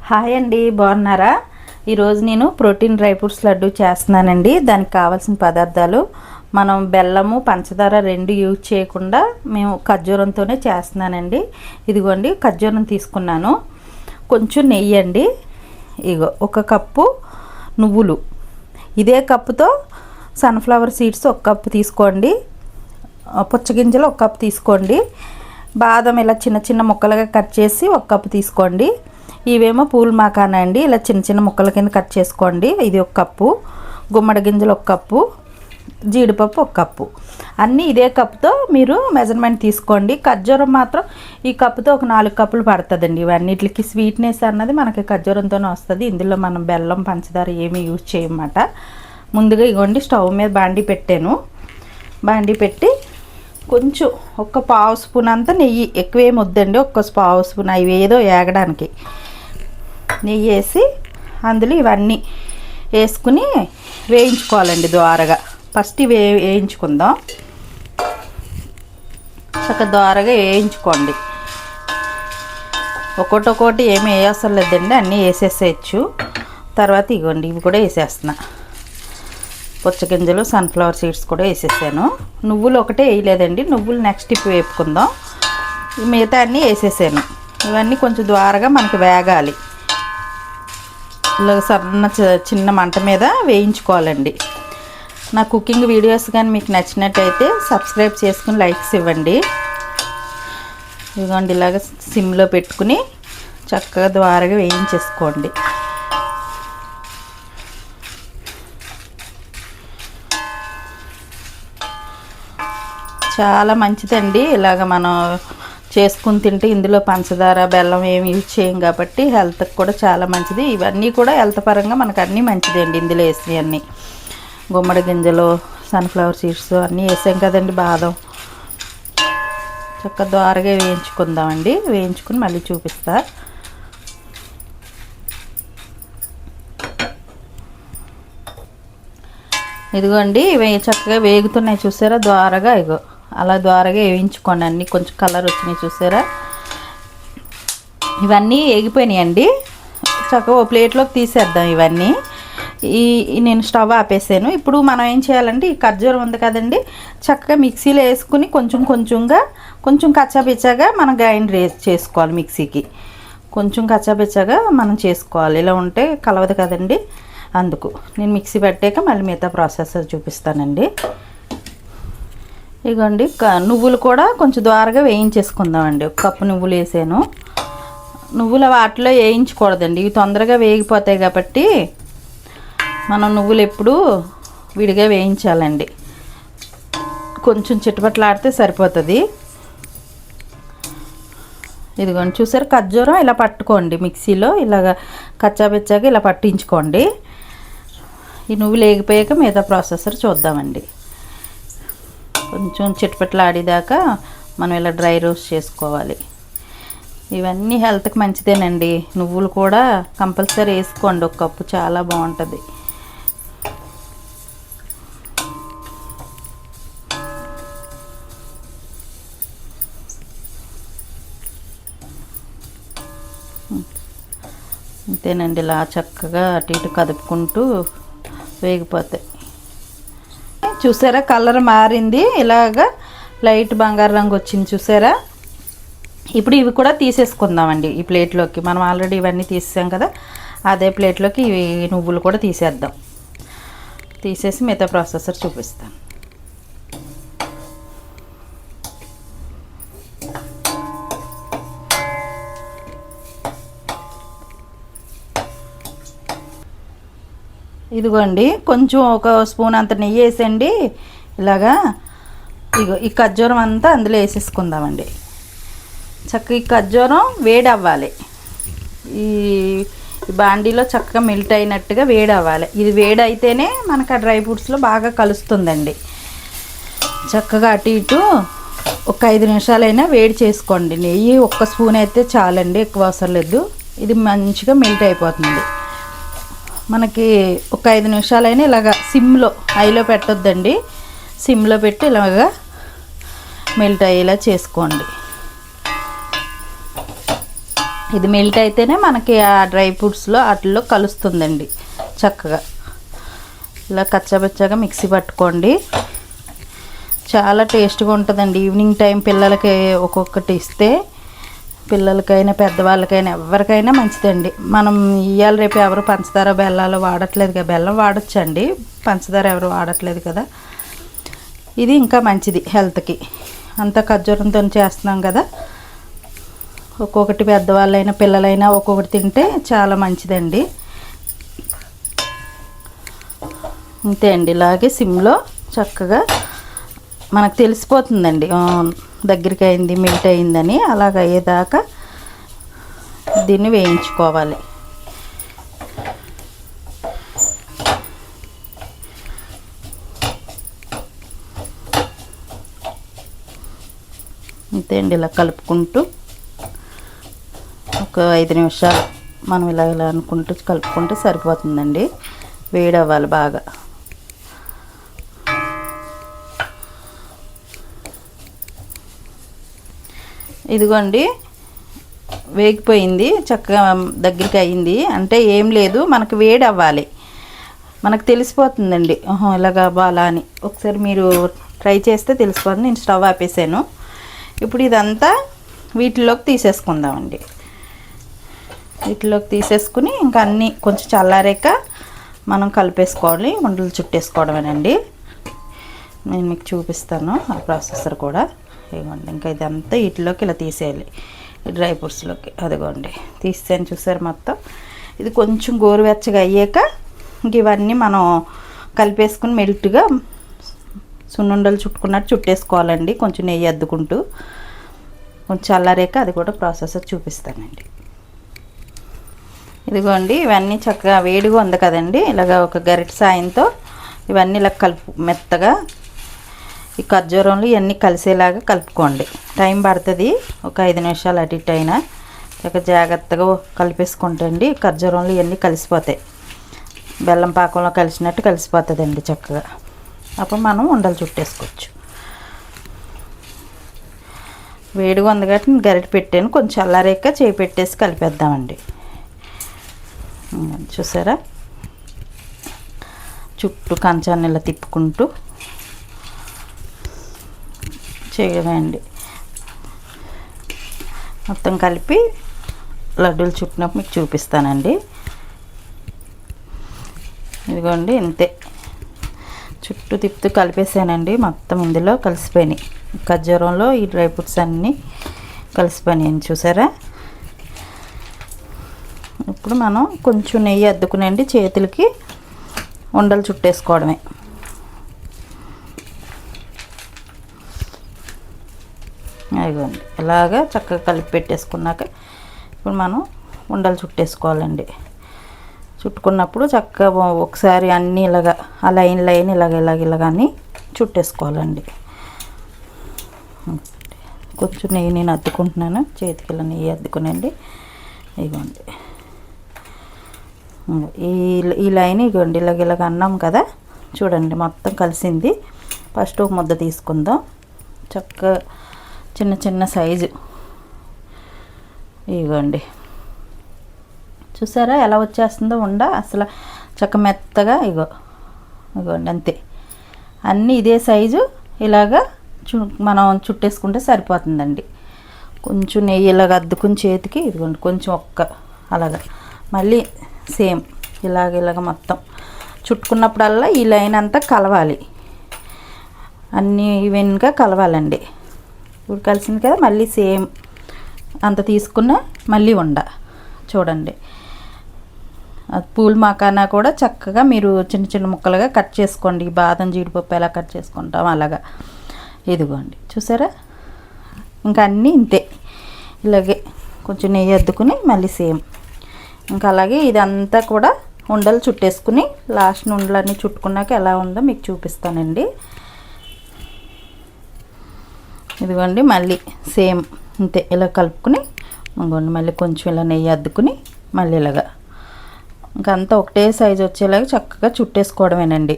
Hi అండి, బాగున్నారా? ఈరోజు నేను ప్రోటీన్ డ్రై ఫ్రూట్స్ లడ్డు చేస్తున్నానండి. దానికి కావాల్సిన పదార్థాలు మనం బెల్లము పంచదార రెండు యూజ్ చేయకుండా మేము ఖర్జూరంతోనే చేస్తున్నానండి. ఇదిగోండి ఖర్జూరం తీసుకున్నాను, కొంచెం నెయ్యి అండి, ఇగో ఒక కప్పు నువ్వులు, ఇదే కప్పుతో సన్ఫ్లవర్ సీడ్స్ ఒక కప్పు తీసుకోండి, పుచ్చగింజలు ఒక కప్పు తీసుకోండి, బాదం ఇలా చిన్న చిన్న ముక్కలుగా కట్ చేసి ఒక కప్పు తీసుకోండి, ఇవేమో పూల్ మాకానా అండి, ఇలా చిన్న చిన్న ముక్కల కింద కట్ చేసుకోండి, ఇది ఒక కప్పు, గుమ్మడి గింజలు ఒక కప్పు, జీడిపప్పు ఒక కప్పు, అన్నీ ఇదే కప్పుతో మీరు మెజర్మెంట్ తీసుకోండి. ఖర్జూరం మాత్రం ఈ కప్పుతో ఒక 4 కప్పులు పడుతుందండి. ఇవన్నిటికి స్వీట్నెస్ అన్నది మనకి ఖర్జూరంతోనే వస్తుంది. ఇందులో మనం బెల్లం పంచదార ఏమీ యూజ్ చేయమాట. ముందుగా ఇగోండి స్టవ్ మీద బాండీ పెట్టాను, బాండీ పెట్టి కొంచెం ఒక పావు స్పూన్ అంతా నెయ్యి, ఎక్కువేం వద్దండి, ఒక పావు స్పూన్, అవి ఏదో ఏగడానికి నెయ్యి వేసి అందులో ఇవన్నీ వేసుకుని వేయించుకోవాలండి దోరగా. ఫస్ట్ ఇవి వేయించుకుందాం, చక్కగా దోరగా వేయించుకోండి. ఒక్కొక్కటి ఏమి వేయవసరం లేదండి, అన్నీ వేసేసేయచ్చు. తర్వాత ఇవ్వండి ఇవి కూడా వేసేస్తున్నా, పుచ్చగింజలు సన్ఫ్లవర్ సీడ్స్ కూడా వేసేసాను. నువ్వులు ఒకటే వేయలేదండి, నువ్వులు నెక్స్ట్ ఇప్పుడు వేపుకుందాం. మిగతా అన్నీ వేసేసాను. ఇవన్నీ కొంచెం ద్వారగా మనకి వేగాలి, ఇలా సన్న చిన్న మంట మీద వేయించుకోవాలండి. నా కుకింగ్ వీడియోస్ కానీ మీకు నచ్చినట్టయితే సబ్స్క్రైబ్ చేసుకుని లైక్స్ ఇవ్వండి. ఇదిగోండి ఇలాగ సిమ్లో పెట్టుకుని చక్కగా ద్వారగా వేయించేసుకోండి. చాలా మంచిదండి, ఇలాగ మనం చేసుకుని తింటే ఇందులో పంచదార బెల్లం ఏమి యూజ్ చేయం కాబట్టి హెల్త్కి కూడా చాలా మంచిది. ఇవన్నీ కూడా హెల్త్ పరంగా మనకు అన్నీ మంచిదండి. ఇందులో వేసి అన్నీ గుమ్మడి గింజలు సన్ఫ్లవర్ సీడ్స్ అన్నీ వేసాం కదండి, బాదం, చక్కగా ద్వారగా వేయించుకుందామండి. వేయించుకుని మళ్ళీ చూపిస్తా. ఇదిగోండి ఇవి చక్కగా వేగుతున్నాయి చూసారా, ద్వారగా ఇగో అలా ద్వారగా వేయించుకోండి. అన్నీ కొంచెం కలర్ వచ్చినాయి చూసారా, ఇవన్నీ వేగిపోయినాయండి. చక్కగా ఓ ప్లేట్లోకి తీసేద్దాం. ఇవన్నీ నేను స్టవ్ ఆపేసాను. ఇప్పుడు మనం ఏం చేయాలంటే ఈ ఖర్జూరం ఉంది కదండి, చక్కగా మిక్సీలో వేసుకుని కొంచెం కచ్చాపిచ్చాగా మనం గ్రైండ్ చేసుకోవాలి. మిక్సీకి కొంచెం కచ్చాపిచ్చాగా మనం చేసుకోవాలి, ఇలా ఉంటే కలవదు కదండి. అందుకు నేను మిక్సీ పెట్టాక మళ్ళీ మిగతా ప్రాసెస్ చూపిస్తానండి. ఇగోండి నువ్వులు కూడా కొంచెం ద్వారగా వేయించేసుకుందామండి. ఒక కప్పు నువ్వులు వేసాను. నువ్వులు వాటిలో వేయించకూడదండి, ఇవి తొందరగా వేగిపోతాయి కాబట్టి మనం నువ్వులు ఎప్పుడు విడిగా వేయించాలండి. కొంచెం చిటపట్లాడితే సరిపోతుంది. ఇదిగోండి చూసారు, ఖర్జూరం ఇలా పట్టుకోండి, మిక్సీలో ఇలాగ కచ్చాపిచ్చాగా ఇలా పట్టించుకోండి. ఈ నువ్వులు వేగిపోయాక మిగతా ప్రాసెసర్ చూద్దామండి. కొంచెం చిటపట్లాడేదాకా మనం ఇలా డ్రై రోస్ట్ చేసుకోవాలి. ఇవన్నీ హెల్త్కి మంచిదేనండి. నువ్వులు కూడా కంపల్సరీ వేసుకోండి, ఒక కప్పు, చాలా బాగుంటుంది. అంతేనండి, ఇలా చక్కగా అటు ఇటు కదుపుకుంటూ వేగిపోతాయి. చూసారా కలర్ మారింది, ఇలాగా లైట్ బంగారు రంగు వచ్చింది చూసారా. ఇప్పుడు ఇవి కూడా తీసేసుకుందామండి ఈ ప్లేట్లోకి. మనం ఆల్రెడీ ఇవన్నీ తీసేసాం కదా, అదే ప్లేట్లోకి ఇవి నువ్వులు కూడా తీసేద్దాం. తీసేసి మిగతా ప్రాసెసర్ చూపిస్తాను. ఇదిగోండి కొంచెం ఒక స్పూన్ అంత నెయ్యి వేసండి. ఇలాగా ఇగో ఈ ఖర్జూరం అంతా అందులో వేసేసుకుందామండి. చక్కగా ఈ ఖర్జూరం వేడి అవ్వాలి, ఈ బాండీలో చక్కగా మెల్ట్ అయినట్టుగా వేడి అవ్వాలి. ఇది వేడి అయితేనే మనకు ఆ డ్రై ఫ్రూట్స్లో బాగా కలుస్తుందండి. చక్కగా అటు ఇటు ఒక 5 నిమిషాలైనా వేడి చేసుకోండి. నెయ్యి ఒక్క స్పూన్ అయితే చాలండి, ఎక్కువ అవసరం లేదు. ఇది మంచిగా మెల్ట్ అయిపోతుంది. మనకి ఒక 5 నిమిషాలైనా ఇలాగ సిమ్లో, హైలో పెట్టొద్దండి, సిమ్లో పెట్టి ఇలాగా మెల్ట్ అయ్యేలా చేసుకోండి. ఇది మెల్ట్ అయితేనే మనకి ఆ డ్రై ఫ్రూట్స్లో వాటిల్లో కలుస్తుందండి చక్కగా. ఇలా కచ్చాబచ్చాగా మిక్సీ పట్టుకోండి, చాలా టేస్ట్గా ఉంటుందండి. ఈవినింగ్ టైం పిల్లలకి ఒక్కొక్కటి ఇస్తే పిల్లలకైనా పెద్దవాళ్ళకైనా ఎవరికైనా మంచిదండి. మనం ఇవాళ రేపు ఎవరు పంచదార బెల్లాలు వాడట్లేదు కదా, బెల్లం వాడచ్చండి, పంచదార ఎవరు వాడట్లేదు కదా. ఇది ఇంకా మంచిది హెల్త్కి. అంతా ఖర్జూరంతో చేస్తున్నాం కదా, ఒక్కొక్కటి పెద్దవాళ్ళైనా పిల్లలైనా ఒక్కొక్కటి తింటే చాలా మంచిదండి. అంతే అండి, ఇలాగే సిమ్లో చక్కగా మనకు తెలిసిపోతుందండి దగ్గరికి అయింది మెల్ట్ అయిందని. అలాగ అయ్యేదాకా దీన్ని వేయించుకోవాలి. అంతే అండి, ఇలా కలుపుకుంటూ ఒక 5 నిమిషాలు మనం ఇలా అనుకుంటూ కలుపుకుంటే సరిపోతుందండి. వేడి అవ్వాలి బాగా. ఇదిగోండి వేగిపోయింది, చక్కగా దగ్గరికి అయింది. అంటే ఏం లేదు, మనకు వేడి అవ్వాలి, మనకు తెలిసిపోతుందండి ఇలాగా బాలా అని. ఒకసారి మీరు ట్రై చేస్తే తెలిసిపోతుంది. నేను స్టవ్ ఆపేసాను. ఇప్పుడు ఇదంతా వీటిలోకి తీసేసుకుందామండి. వీటిలోకి తీసేసుకుని ఇంకా అన్నీ కొంచెం చల్లారాక మనం కలిపేసుకోవాలి, ఉండలు చుట్టేసుకోవడమేనండి. నేను మీకు చూపిస్తాను ఆ ప్రాసెసర్ కూడా. ఇదిగోండి, ఇంకా ఇదంతా వీటిలోకి ఇలా తీసేయాలి, ఈ డ్రై ఫ్రూట్స్లోకి. అదిగోండి తీసాను, చూసారు మొత్తం. ఇది కొంచెం గోరువెచ్చగా అయ్యాక ఇంక ఇవన్నీ మనం కలిపేసుకుని మెల్ట్గా సున్నుండలు చుట్టుకున్నట్టు చుట్టేసుకోవాలండి, కొంచెం నెయ్యి అద్దుకుంటూ. కొంచెం చల్లారాక అది కూడా ప్రాసెసర్ చూపిస్తానండి. ఇదిగోండి ఇవన్నీ చక్కగా వేడిగా ఉంది కదండి, ఇలాగ ఒక గరిటె సాయంతో ఇవన్నీ ఇలా మెత్తగా ఈ ఖర్జూరంలో ఇవన్నీ కలిసేలాగా కలుపుకోండి. టైం పడుతుంది, ఒక 5 నిమిషాలు అటు ఇటు అయినా. చక్కగా జాగ్రత్తగా కలిపేసుకుంటే అండి ఖర్జూరంలో ఇవన్నీ కలిసిపోతాయి, బెల్లం పాకంలో కలిసినట్టు కలిసిపోతుందండి చక్కగా. అప్పుడు మనం ఉండలు చుట్టేసుకోవచ్చు. వేడిగా ఉంది కాబట్టి గరిటె పెట్టాను, కొంచెం చల్లారాక చేయి పెట్టేసి కలిపేద్దామండి. చూసారా, చుట్టూ కంచాన్ని ఇలా తిప్పుకుంటూ చేయడండి. మొత్తం కలిపి లడ్డూలు చుట్టినప్పుడు మీకు చూపిస్తానండి. ఇదిగోండి ఇంతే, చుట్టూ తిప్పుతూ కలిపేసానండి. మొత్తం ఇందులో కలిసిపోయినాయి, ఖర్జూరంలో ఈ డ్రై ఫ్రూట్స్ అన్నీ కలిసిపోయినాయి. చూసారా, ఇప్పుడు మనం కొంచెం నెయ్యి అద్దుకునండి చేతులకి ఉండలు చుట్టేసుకోవడమే. అదిగోండి ఇలాగా చక్కగా కలిపి పెట్టేసుకున్నాక ఇప్పుడు మనం ఉండలు చుట్టేసుకోవాలండి. చుట్టుకున్నప్పుడు చక్కగా ఒకసారి అన్నీ ఇలాగ ఆ లైన్ ఇలాగ అన్నీ చుట్టేసుకోవాలండి. కొంచెం నెయ్యి నేను అద్దుకుంటున్నాను, చేతికి ఇలా నెయ్యి అద్దుకునండి. ఇదిగోండి ఈ లైన్ ఇదిగోండి ఇలాగ అన్నాం కదా, చూడండి మొత్తం కలిసింది. ఫస్ట్ ఒక ముద్ద తీసుకుందాం, చక్కగా చిన్న చిన్న సైజు. ఇదిగోండి చూసారా ఎలా వచ్చేస్తుందో ఉండ, అసలు చక్క మెత్తగా. ఇదిగోండి అంతే, అన్నీ ఇదే సైజు. ఇలాగా మనం చుట్టేసుకుంటే సరిపోతుందండి. కొంచెం నెయ్యి ఇలాగ అద్దుకుని చేతికి, ఇదిగోండి కొంచెం అలాగా మళ్ళీ సేమ్ ఇలాగ మొత్తం చుట్టుకున్నప్పుడల్లా ఈ లైన్ అంతా కలవాలి, అన్నీ ఈవెన్గా కలవాలండి. ఇప్పుడు కలిసింది కదా, మళ్ళీ సేమ్ అంత తీసుకున్న మళ్ళీ చూడండి. పూల్ మకానా కూడా చక్కగా మీరు చిన్న చిన్న ముక్కలుగా కట్ చేసుకోండి. బాదం జీడిపప్పు ఎలా కట్ చేసుకుంటాం అలాగా. ఇదిగోండి చూసారా, ఇంకా అన్నీ ఇంతే. ఇలాగే కొంచెం నెయ్యి అద్దుకుని మళ్ళీ సేమ్ ఇంకా అలాగే ఇదంతా కూడా ఉండలు చుట్టేసుకుని లాస్ట్ ఉండలన్నీ చుట్టుకున్నాక ఎలా ఉందో మీకు చూపిస్తానండి. ఇదిగోండి మళ్ళీ సేమ్ ఇంతే, ఇలా కలుపుకుని ఇంకోండి మళ్ళీ కొంచెం ఇలా నెయ్యి అద్దుకుని మళ్ళీ ఇలాగా ఇంకంతా ఒకటే సైజు వచ్చేలాగా చక్కగా చుట్టేసుకోవడమేనండి.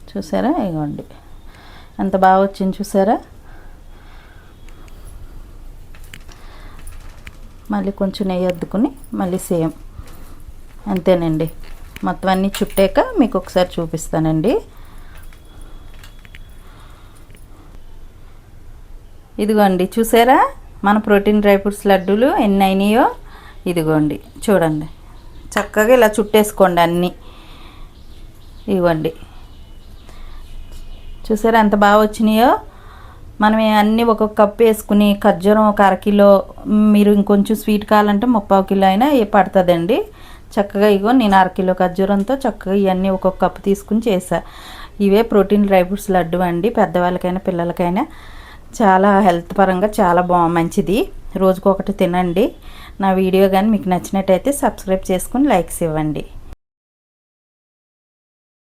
చూసారా, ఇదిగోండి ఎంత బాగా వచ్చింది చూసారా. మళ్ళీ కొంచెం నెయ్యి అద్దుకుని మళ్ళీ సేమ్ అంతేనండి. మొత్తం అన్నీ చుట్టాక మీకు ఒకసారి చూపిస్తానండి. ఇదిగోండి చూసారా మన ప్రోటీన్ డ్రై ఫ్రూట్స్ లడ్డూలు ఎన్ని అయినాయో. ఇదిగోండి చూడండి, చక్కగా ఇలా చుట్టేసుకోండి అన్నీ. ఇవ్వండి చూసారా ఎంత బాగా వచ్చినాయో. మనం అన్నీ ఒక్కొక్క కప్పు వేసుకుని ఖర్జూరం ఒక అరకిలో, మీరు ఇంకొంచెం స్వీట్ కావాలంటే 3/4 కిలో అయినా పడుతుందండి. చక్కగా ఇగో నేను అరకిలో ఖర్జూరంతో చక్కగా ఇవన్నీ ఒక్కొక్క కప్పు తీసుకుని చేసా. ఇవే ప్రోటీన్ డ్రై ఫ్రూట్స్ లడ్డు అండి. పెద్దవాళ్ళకైనా పిల్లలకైనా చాలా హెల్త్ పరంగా చాలా మంచిది. రోజుకొకటి తినండి. నా వీడియో కానీ మీకు నచ్చినట్టయితే సబ్స్క్రైబ్ చేసుకుని లైక్స్ ఇవ్వండి.